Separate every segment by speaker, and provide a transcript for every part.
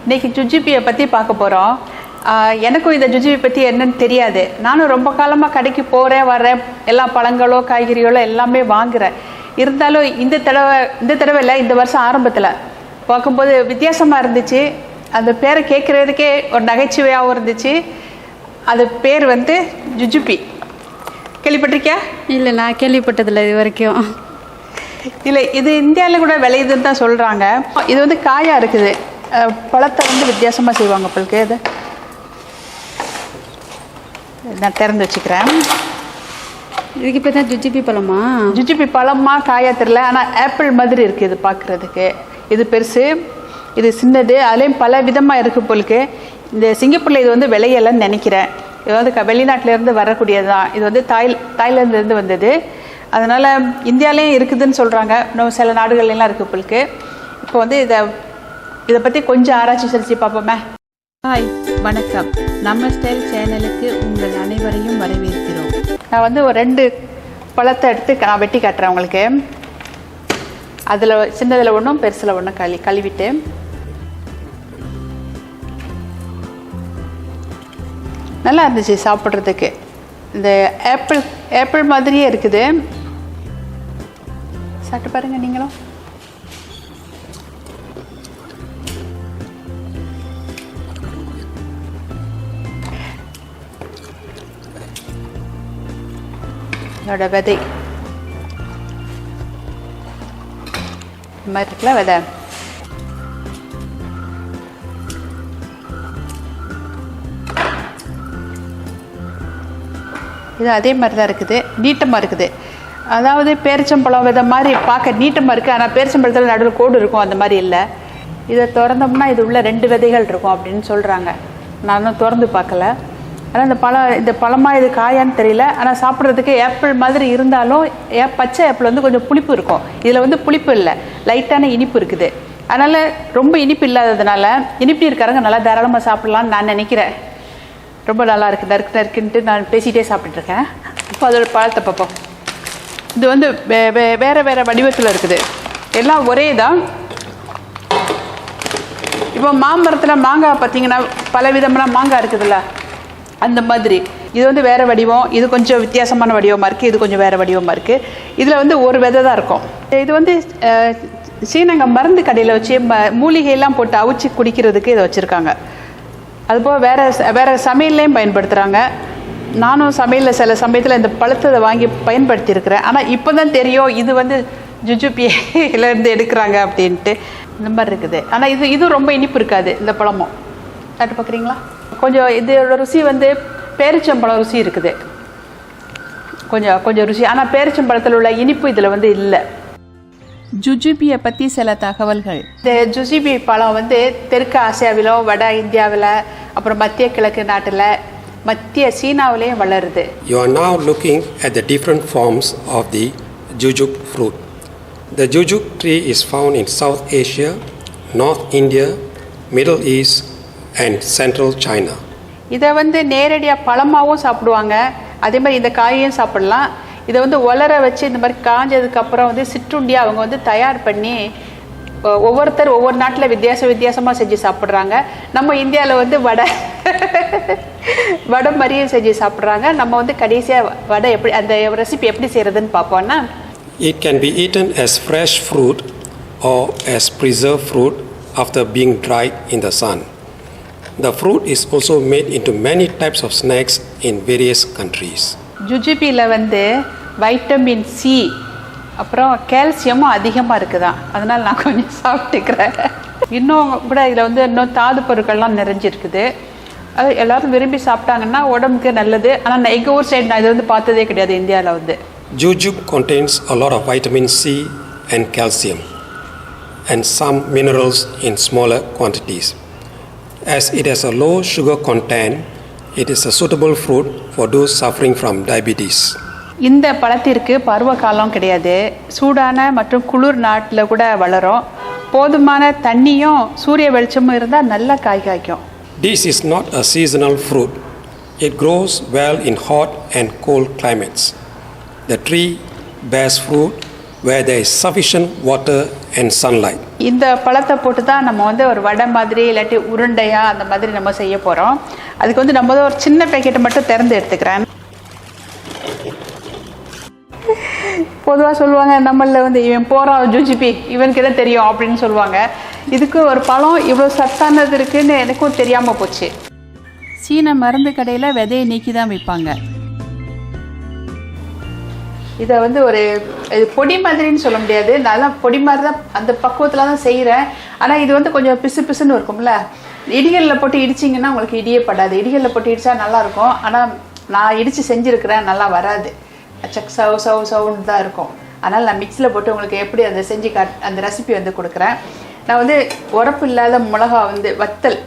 Speaker 1: இன்றைக்கி ஜுஜுபியை பற்றி பார்க்க போகிறோம். எனக்கும் இந்த ஜுஜுபி பற்றி என்னன்னு தெரியாது. நானும் ரொம்ப காலமாக கடைக்கு போகிறேன் வரேன், எல்லா பழங்களோ காய்கறிகளோ எல்லாமே வாங்குகிறேன். இருந்தாலும் இந்த தடவை இல்லை, இந்த வருஷம் ஆரம்பத்தில் பார்க்கும்போது வித்தியாசமாக இருந்துச்சு. அந்த பேரை கேட்குறதுக்கே ஒரு நகைச்சுவையாகவும் இருந்துச்சு. அது பேர் வந்து ஜுஜுபி. கேள்விப்பட்டிருக்கியா?
Speaker 2: இல்லை, நான் கேள்விப்பட்டதில்லை இது வரைக்கும்.
Speaker 1: இல்லை, இது இந்தியாவில் கூட விளையுதுன்னு தான் சொல்கிறாங்க. இது வந்து காயாக இருக்குது. பழத்தை வந்து வித்தியாசமாக செய்வாங்க உங்களுக்கு. இது நான் திறந்து வச்சுக்கிறேன்.
Speaker 2: இதுக்கு இப்போ தான் ஜுஜுபி பழமா?
Speaker 1: ஜுஜுபி பழமா காயாக தெரியல, ஆனால் ஆப்பிள் மாதிரி இருக்குது இது பார்க்குறதுக்கு. இது பெருசு, இது சின்னது, அதுலேயும் பல விதமாக இருக்குது போலுக்கு. இந்த சிங்கப்பூரில் இது வந்து விளையலைன்னு நினைக்கிறேன். இது வந்து வெளிநாட்டிலேருந்து வரக்கூடியது தான். இது வந்து தாய்லாந்துலேருந்து வந்தது. அதனால் இந்தியாவிலையும் இருக்குதுன்னு சொல்கிறாங்க. இன்னும் சில நாடுகள்லாம் இருக்குது போலுக்கு. இப்போ வந்து இதை பற்றி கொஞ்சம் ஆராய்ச்சி செலுத்தி பார்ப்போமே.
Speaker 3: ஹாய், வணக்கம். நம்ம ஸ்டைல் சேனலுக்கு உங்கள் அனைவரையும் வரவேற்கிறோம்.
Speaker 1: நான் வந்து ஒரு 2 பழத்தை எடுத்து நான் வெட்டி காட்டுறேன் உங்களுக்கு. அதில் சின்னதில் ஒன்றும் பெருசில் ஒன்றும் கழுவிட்டு நல்லா இருந்துச்சு சாப்பிட்றதுக்கு. இந்த ஆப்பிள் மாதிரியே இருக்குது. சாப்பிட்டு பாருங்கள் நீங்களும். இதோட விதை இந்த மாதிரி இருக்குல்ல விதை. இது அதே மாதிரி தான் இருக்குது, நீட்டமாக இருக்குது. அதாவது பேரிச்சம்பழம் விதை மாதிரி பார்க்க நீட்டமாக இருக்குது. ஆனால் பேரிச்சம்பழத்தில் நடுவில் கோடு இருக்கும், அந்த மாதிரி இல்லை. இதை திறந்தோம்னா இது உள்ள 2 விதைகள் இருக்கும் அப்படின்னு சொல்கிறாங்க. நானும் திறந்து பார்க்கல. ஆனால் இந்த பழமாக இது காயான்னு தெரியல. ஆனால் சாப்பிட்றதுக்கு ஆப்பிள் மாதிரி இருந்தாலும் பச்சை ஆப்பிள் வந்து கொஞ்சம் புளிப்பு இருக்கும். இதில் வந்து புளிப்பு இல்லை, லைட்டான இனிப்பு இருக்குது. அதனால் ரொம்ப இனிப்பு இல்லாததுனால இனிப்பு இருக்காரங்க நல்லா தாராளமாக சாப்பிட்லான்னு நான் நினைக்கிறேன். ரொம்ப நல்லா இருக்குது. நறுக்குன்ட்டு நான் பேசிகிட்டே சாப்பிட்டுருக்கேன். இப்போ அதோட பழத்தை பார்ப்போம். இது வந்து வேறு வடிவத்தில் இருக்குது. எல்லாம் ஒரே தான். இப்போ மாமரத்தில் மாங்காய் பார்த்தீங்கன்னா பல விதமான மாங்காய் இருக்குதுல்ல, அந்த மாதிரி. இது வந்து வேறு வடிவம், இது கொஞ்சம் வித்தியாசமான வடிவமாக இருக்குது, இது கொஞ்சம் வேறு வடிவமாக இருக்குது. இதில் வந்து ஒரு விதை தான் இருக்கும். இது வந்து சீனங்க மருந்து கடையில் வச்சு மூலிகையெல்லாம் போட்டு அவிச்சு குடிக்கிறதுக்கு இதை வச்சுருக்காங்க. அதுபோல் வேறு சமையல்லையும் பயன்படுத்துகிறாங்க. நானும் சமையலில் சில சமயத்தில் இந்த பழத்தை வாங்கி பயன்படுத்தியிருக்கிறேன். ஆனால் இப்போ தான் தெரியும் இது வந்து ஜுஜுபியிலேருந்து எடுக்கிறாங்க அப்படின்ட்டு. இந்த மாதிரி இருக்குது. ஆனால் இது ரொம்ப இனிப்பு இருக்காது. இந்த பழமும் சாப்பிட்டு பார்க்குறீங்களா? கொஞ்சம் இதோட ருசி வந்து பேரிச்சம்பழம் ருசி இருக்குது, கொஞ்சம் ருசி. ஆனால் பேரிச்சம்பழத்தில் உள்ள இனிப்பு இதில் வந்து இல்லை.
Speaker 3: ஜுஜுபியை பற்றி சில தகவல்கள்.
Speaker 1: இந்த ஜுஜுபி பழம் வந்து தெற்கு ஆசியாவிலும் வட இந்தியாவில், அப்புறம் மத்திய கிழக்கு நாட்டில், மத்திய சீனாவிலையும் வளருது.
Speaker 4: You are now looking at the different forms of the jujube fruit. The jujube tree is found in South Asia, North India, Middle East and Central China.
Speaker 1: இதை வந்து நேரடியாக பழமாகவும் சாப்பிடுவாங்க, அதே மாதிரி இந்த காயையும் சாப்பிடலாம். இதை வந்து உலர வச்சு இந்த மாதிரி காஞ்சதுக்கப்புறம் வந்து சிற்றுண்டியாக அவங்க வந்து தயார் பண்ணி ஒவ்வொருத்தர் ஒவ்வொரு நாட்டில் வித்தியாசமாக செஞ்சு சாப்பிட்றாங்க. நம்ம இந்தியாவில் வந்து வடை மாதிரியும் செஞ்சு சாப்பிட்றாங்க. நம்ம வந்து கடைசியாக வடை எப்படி அந்த ரெசிபி எப்படி செய்கிறதுன்னு பார்ப்போம்னா,
Speaker 4: It can be eaten as fresh fruit or as preserved fruit after being dried in the sun. The fruit is also made into many types of snacks in various countries.
Speaker 1: ஜுஜுபியில் வந்து vitamin C அப்புறம் கால்சியமும் அதிகமாக இருக்குதான். அதனால் நான் கொஞ்சம் சாப்பிட்டுக்கிறேன். இன்னும் கூட இதில் வந்து இன்னும் தாது பொருட்கள்லாம் நிறைஞ்சிருக்குது. அது எல்லோரும் விரும்பி சாப்பிட்டாங்கன்னா உடம்புக்கு நல்லது. ஆனால் எங்கள் ஊர் சைடு நான் இதை வந்து பார்த்ததே கிடையாது இந்தியாவில் வந்து.
Speaker 4: Jujube contains a lot of vitamin C and calcium and some minerals in smaller quantities. As it has a low sugar content, it is a suitable fruit for those suffering from diabetes.
Speaker 1: இந்த பழத்திற்கு பருவ காலம் கிடையாது. சூடான மற்றும் குளிர் நாட்டில் கூட வளரும். போதுமான தண்ணியும் சூரிய வெளிச்சமும் இருந்தால் நல்ல காய் காய்க்கும்.
Speaker 4: This is not a seasonal fruit. It grows well in hot and cold climates. The tree bears fruit where there is sufficient water and sunlight.
Speaker 1: இந்த பழத்தை போட்டு தான் நம்ம வந்து ஒரு வடை மாதிரி இல்லாட்டி உருண்டையாக அந்த மாதிரி நம்ம செய்ய போகிறோம். அதுக்கு வந்து நம்ம ஒரு சின்ன பேக்கெட்டை மட்டும் திறந்து எடுத்துக்கிறேன். பொதுவாக சொல்லுவாங்க நம்மளில் வந்து இவன் போகிறான் ஜூஜிபி இவனுக்கு எதாவது தெரியும் அப்படின்னு சொல்லுவாங்க. இதுக்கு ஒரு பழம் இவ்வளோ சத்தானது இருக்குன்னு எனக்கும் தெரியாமல் போச்சு.
Speaker 3: சீன மருந்து கடையில் விதையை நீக்கி தான் விற்பாங்க.
Speaker 1: இதை வந்து ஒரு இது பொடி மாதிரின்னு சொல்ல முடியாது, நல்லா பொடி மாதிரி தான் அந்த பக்குவத்தில் தான் செய்கிறேன். ஆனால் இது வந்து கொஞ்சம் பிசு பிசுன்னு இருக்கும்ல. இடிகளில் போட்டு இடிச்சிங்கன்னா உங்களுக்கு இடியே படாது. இடிகளில் போட்டு இடித்தா நல்லாயிருக்கும். ஆனால் நான் இடித்து செஞ்சுருக்கிறேன், நல்லா வராது. சக் சவு சவு சவுன்னு தான் இருக்கும். அதனால் நான் மிக்ஸியில் போட்டு உங்களுக்கு எப்படி அதை செஞ்சு அந்த ரெசிபி வந்து கொடுக்குறேன். நான் வந்து உரப்பு இல்லாத மிளகா வந்து வத்தல்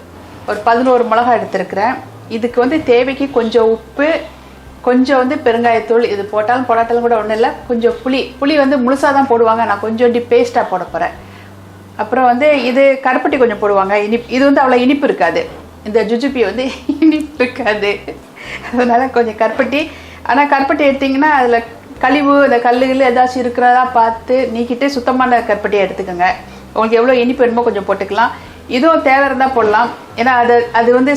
Speaker 1: ஒரு 11 மிளகா எடுத்துருக்கிறேன். இதுக்கு வந்து தேவைக்கு கொஞ்சம் உப்பு, கொஞ்சம் வந்து பெருங்காயத்தூள், இது போட்டாலும் போடாட்டாலும் கூட ஒன்றும் இல்லை. கொஞ்சம் புளி வந்து முழுசாக தான் போடுவாங்க, நான் கொஞ்சோண்டி பேஸ்ட்டாக போட போகிறேன். அப்புறம் வந்து இது கருப்பட்டி கொஞ்சம் போடுவாங்க. இது வந்து அவ்வளோ இனிப்பு இருக்காது. இந்த ஜுஜுபி வந்து இனிப்பு இருக்காது, அதனால் கொஞ்சம் கருப்பட்டி. ஆனால் கருப்பட்டி எடுத்திங்கன்னா அதில் கழிவு இந்த கல்லுகள் ஏதாச்சும் இருக்கிறதா பார்த்து நீக்கிட்டு சுத்தமான கருப்பட்டியை எடுத்துக்கோங்க. உங்களுக்கு எவ்வளோ இனிப்பு வேணுமோ கொஞ்சம் போட்டுக்கலாம். இதுவும் தேவை இருந்தால் போடலாம். ஏன்னா அது வந்து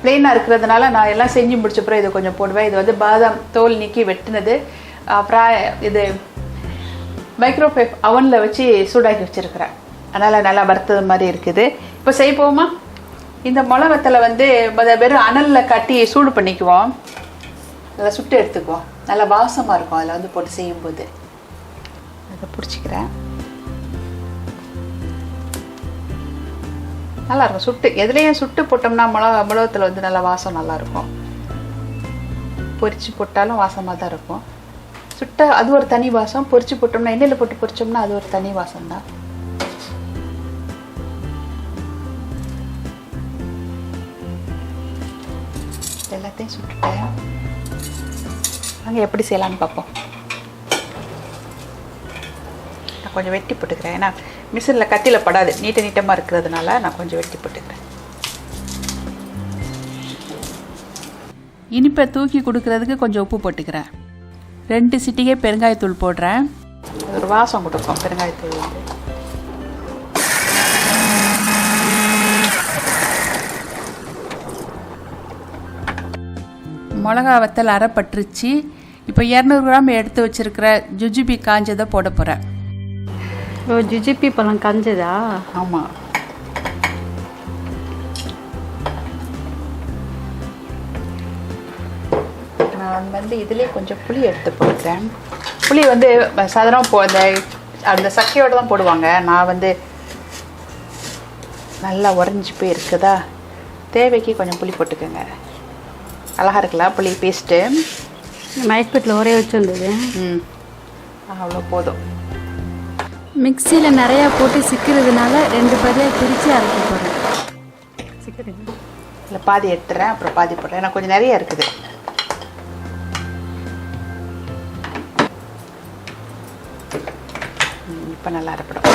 Speaker 1: பிளெயினாக இருக்கிறதுனால நான் எல்லாம் செஞ்சு முடிச்சப்பறம் இதை கொஞ்சம் போடுவேன். இது வந்து பாதாம் தோல் நீக்கி வெட்டினது. அப்புறம் இது மைக்ரோவேவ் அவனில் வச்சு சூடாக்கி வச்சுருக்கிறேன். அதனால் நல்லா வறுத்தது மாதிரி இருக்குது. இப்போ செய்வோமா? இந்த மிளகத்தில் வந்து வெறும் அனலில் காட்டி சூடு பண்ணிக்குவோம். நல்லா சுட்டு எடுத்துக்குவோம். நல்லா வாசமாக இருக்கும் அதில் வந்து போட்டு செய்யும்போது. அதை பிடிச்சிக்கிறேன். நல்லாயிருக்கும் சுட்டு. எதுலேயும் சுட்டு போட்டோம்னா மிளகத்தில் வந்து நல்லா வாசம் நல்லாயிருக்கும். பொரிச்சு போட்டாலும் வாசமாக தான் இருக்கும். சுட்ட அது ஒரு தனி வாசம். பொரிச்சு போட்டோம்னா எண்ணெயில் போட்டு பொரிச்சோம்னா அது ஒரு தனி வாசம் தான். எல்லாத்தையும் சுட்டுட்டேன். நாங்கள் எப்படி செய்யலான்னு பார்ப்போம். நான் கொஞ்சம் வெட்டி போட்டுக்கிறேன். ஏன்னா மிஷினில் கத்தியில் படாது, நீட்டமாக இருக்கிறதுனால நான் கொஞ்சம் வெட்டி போட்டுக்கிறேன்.
Speaker 3: இனிப்பை தூக்கி கொடுக்கறதுக்கு கொஞ்சம் உப்பு போட்டுக்கிறேன். 2 சிட்டிகை பெருங்காயத்தூள் போடுறேன்.
Speaker 1: ஒரு வாசம் கொடுக்கும் பெருங்காயத்தூள் வந்து.
Speaker 3: மிளகா வத்தல் அரைப்பட்டுருச்சு. இப்போ 200 கிராம் எடுத்து வச்சிருக்கிற ஜுஜுபி காஞ்சதை போட போகிறேன்.
Speaker 2: ஓ, ஜுஜுபி பழம் காஞ்சதா?
Speaker 1: ஆமாம். நான் வந்து இதிலே கொஞ்சம் புளி எடுத்து போட்டுக்கிறேன். புளி வந்து சாதாரண அந்த சக்கையோடு தான் போடுவாங்க. நான் வந்து நல்லா உறைஞ்சி போய் இருக்குதா, தேவைக்கு கொஞ்சம் புளி போட்டுக்கோங்க. அழகாக இருக்கலாம் புளி பேஸ்ட்டு.
Speaker 2: மைக்பெட்டில் ஒரே வச்சு வந்தது.
Speaker 1: அவ்வளோ போதும்.
Speaker 2: மிக்சியில் நிறையா போட்டு சிக்கிறதுனால 2 பதியாக பிரித்து அரைக்க போகிறேன்.
Speaker 1: இல்லை பாதி எடுத்துறேன், அப்புறம் பாதி போடுறேன். எனக்கு கொஞ்சம் நிறைய இருக்குது. இப்போ நல்லா அரைப்படும்.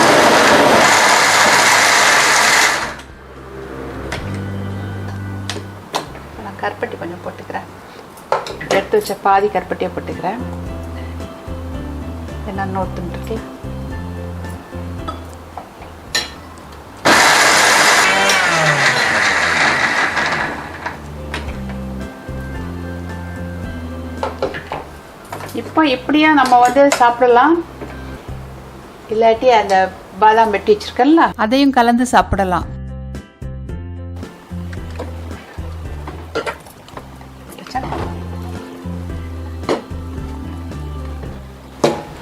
Speaker 1: நான் கருப்பட்டி கொஞ்சம் போட்டுக்கிறேன். எடுத்து வச்ச பாதி கருப்பட்டியை போட்டுக்கிறேன். என்ன நோட்டுன்னு இருக்கு. இப்போ இப்படியா நம்ம வந்து சாப்பிடலாம். இல்லாட்டி அந்த பாதாம் வெட்டி வச்சிருக்கேன்ல
Speaker 3: அதையும் கலந்து சாப்பிடலாம்.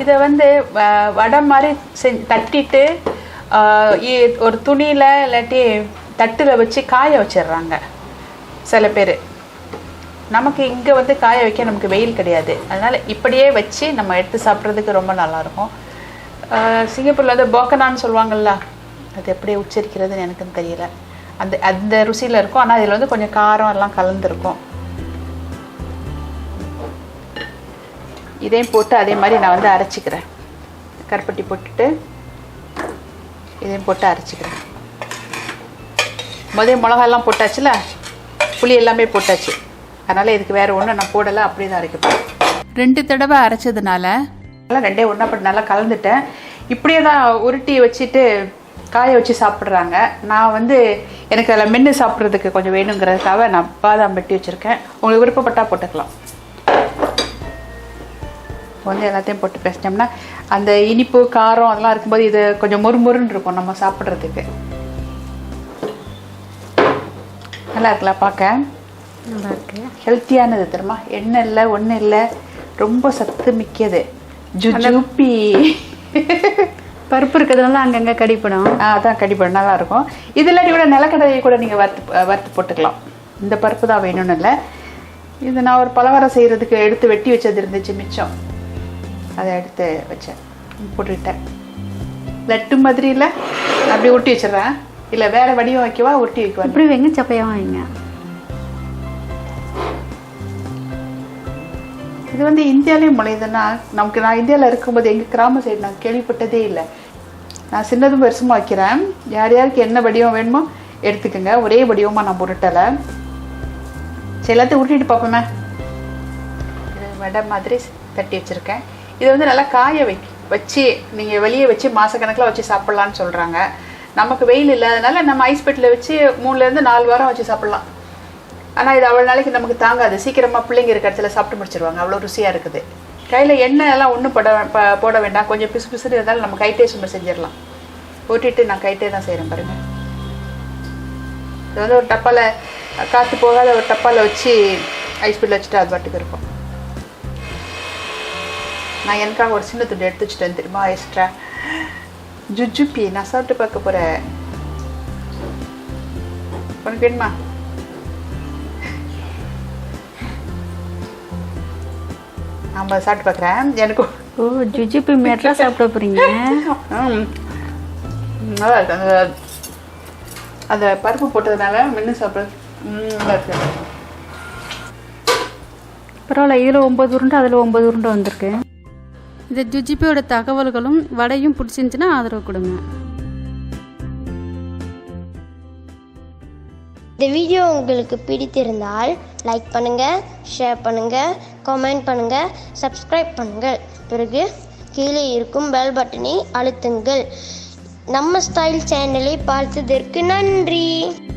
Speaker 1: இதை வந்து வடை மாதிரி தட்டிட்டு ஒரு துணியில் இல்லாட்டி தட்டில் வச்சு காய வச்சிடுறாங்க சில பேர். நமக்கு இங்கே வந்து காய வைக்க நமக்கு வெயில் கிடையாது. அதனால் இப்படியே வச்சு நம்ம எடுத்து சாப்பிட்றதுக்கு ரொம்ப நல்லாயிருக்கும். சிங்கப்பூரில் வந்து போக்கனான்னு சொல்லுவாங்கள்ல, அது எப்படி உச்சரிக்கிறதுன்னு எனக்குன்னு தெரியல. அந்த ருசியில் இருக்கும். ஆனால் இதில் வந்து கொஞ்சம் காரம் எல்லாம் கலந்துருக்கும். இதையும் போட்டு அதே மாதிரி நான் வந்து அரைச்சிக்கிறேன். கருப்பட்டி போட்டுட்டு இதையும் போட்டு அரைச்சிக்கிறேன். மிளகாயெல்லாம் போட்டாச்சுல, புளி எல்லாமே போட்டாச்சு. அதனால் இதுக்கு வேறு ஒன்றும் நான் போடலை, அப்படியே தான் அரைக்கப்போம்.
Speaker 3: 2 தடவை அரைச்சதுனால
Speaker 1: நல்லா 2 ஒன்றா போட்டு நல்லா கலந்துட்டேன். இப்படியே தான் உருட்டி வச்சுட்டு காய வச்சு சாப்பிட்றாங்க. நான் வந்து எனக்கு அதில் மென்று சாப்பிட்றதுக்கு கொஞ்சம் வேணுங்கிறதுக்காக நான் பாதாம் வெட்டி வச்சுருக்கேன். உங்களுக்கு விருப்பப்பட்டால் போட்டுக்கலாம். இப்போ வந்து எல்லாத்தையும் போட்டு பேசினோம்னா அந்த இனிப்பு காரம் அதெல்லாம் இருக்கும்போது இது கொஞ்சம் மொறுமொறுன்னு இருக்கும் நம்ம சாப்பிட்றதுக்கு. நல்லா இருக்கலாம் பார்க்க.
Speaker 2: நல்லா இருக்கு.
Speaker 1: ஹெல்த்தியானது தெரியுமா, எண்ணெய் இல்லை ஒன்றும் இல்லை, ரொம்ப சத்து மிக்கது. ஜுஜூபி
Speaker 2: பருப்பு இருக்கிறதுனால அங்கங்கே கடிப்படும்.
Speaker 1: அதான் கடிப்படும், நல்லா இருக்கும். இதில் கூட நிலக்கடலையை கூட நீங்கள் வறுத்து போட்டுக்கலாம். இந்த பருப்பு தான் வேணும்னு இல்லை. இது நான் ஒரு பலகாரம் செய்கிறதுக்கு எடுத்து வெட்டி வச்சது இருந்துச்சு மிச்சம், அதை எடுத்து வச்சேன், போட்டுக்கிட்டேன். லட்டு மாதிரி இல்லை, அப்படி ஒட்டி வச்சிடுறேன். இல்லை வேறு வடிவம் வைக்கவா, ஒட்டி வைக்கவா?
Speaker 2: இப்படி வைங்க, சப்பையாக வைங்க.
Speaker 1: இது வந்து இந்தியாவிலேயும் முளையுதுன்னா நமக்கு, நான் இந்தியாவில் இருக்கும்போது எங்கள் கிராம சைடு நான் கேள்விப்பட்டதே இல்லை. நான் சின்னதும் பெருசுமா வைக்கிறேன். யார் யாருக்கு என்ன வடிவம் வேணுமோ எடுத்துக்கோங்க. ஒரே வடிவமாக நான் உருட்டலை. சரி, எல்லாத்தையும் உருட்டிட்டு பார்ப்போமே. இது வடை மாதிரி தட்டி வச்சுருக்கேன். இது வந்து நல்லா காய வச்சு நீங்கள் வெளியே வச்சு மாதக்கணக்கில் வச்சு சாப்பிட்லான்னு சொல்கிறாங்க. நமக்கு வெயில் இல்லாதனால நம்ம ஐஸ் பெட்டில் வச்சு 3 to 4 வாரம் வச்சு சாப்பிட்லாம். ஆனால் இது அவ்வளோ நாளைக்கு நமக்கு தாங்காது. சீக்கிரமாக பிள்ளைங்க இருக்க இடத்துல சாப்பிட்டு முடிச்சிருவாங்க, அவ்வளோ ருசியாக இருக்குது. கையில் எண்ணெய் எல்லாம் ஒன்றும் போட வேண்டாம். கொஞ்சம் பிசு பிசுன்னு இருந்தாலும் நம்ம கைட்டே சும்மா செஞ்சிடலாம். போட்டுட்டு நான் கைட்டே தான் செய்கிறேன் பாருங்கள். இது வந்து ஒரு டப்பாவில், காற்று போகாத ஒரு டப்பாவில் வச்சு ஐஸ் பெட்டில் வச்சுட்டு அது பாட்டுக்கு இருக்கும். நான் எனக்காக ஒரு சின்ன துண்டு எடுத்து வச்சுட்டேன் தெரியுமா, எக்ஸ்ட்ரா. ஜுஜுபி நான் சாப்பிட்டு பார்க்க போகிறேன். உனக்கு வேணுமா? நான் சாப்பிட்டு பார்க்குறேன். எனக்கு
Speaker 2: ஜுஜுபி மேட்டா சாப்பிட போகிறீங்க?
Speaker 1: நல்லா இருக்கு. அந்த பருப்பு போட்டதுனால மென்று சாப்பிட நல்லா இருக்கு.
Speaker 2: பரவாயில்ல, இதில் 9 உருண்டை அதில் 9 உருண்டை வந்திருக்கு. இந்த ஜுஜுபியோட தகவல்களும் வடையும் பிடிச்சிருந்துச்சுன்னா ஆதரவு கொடுங்க.
Speaker 5: இந்த வீடியோ உங்களுக்கு பிடித்திருந்தால் லைக் பண்ணுங்கள், ஷேர் பண்ணுங்கள், கமெண்ட் பண்ணுங்கள், சப்ஸ்கிரைப் பண்ணுங்கள். பிறகு கீழே இருக்கும் பெல் பட்டனை அழுத்துங்கள். நம்ம ஸ்டைல் சேனலை பார்த்ததற்கு நன்றி.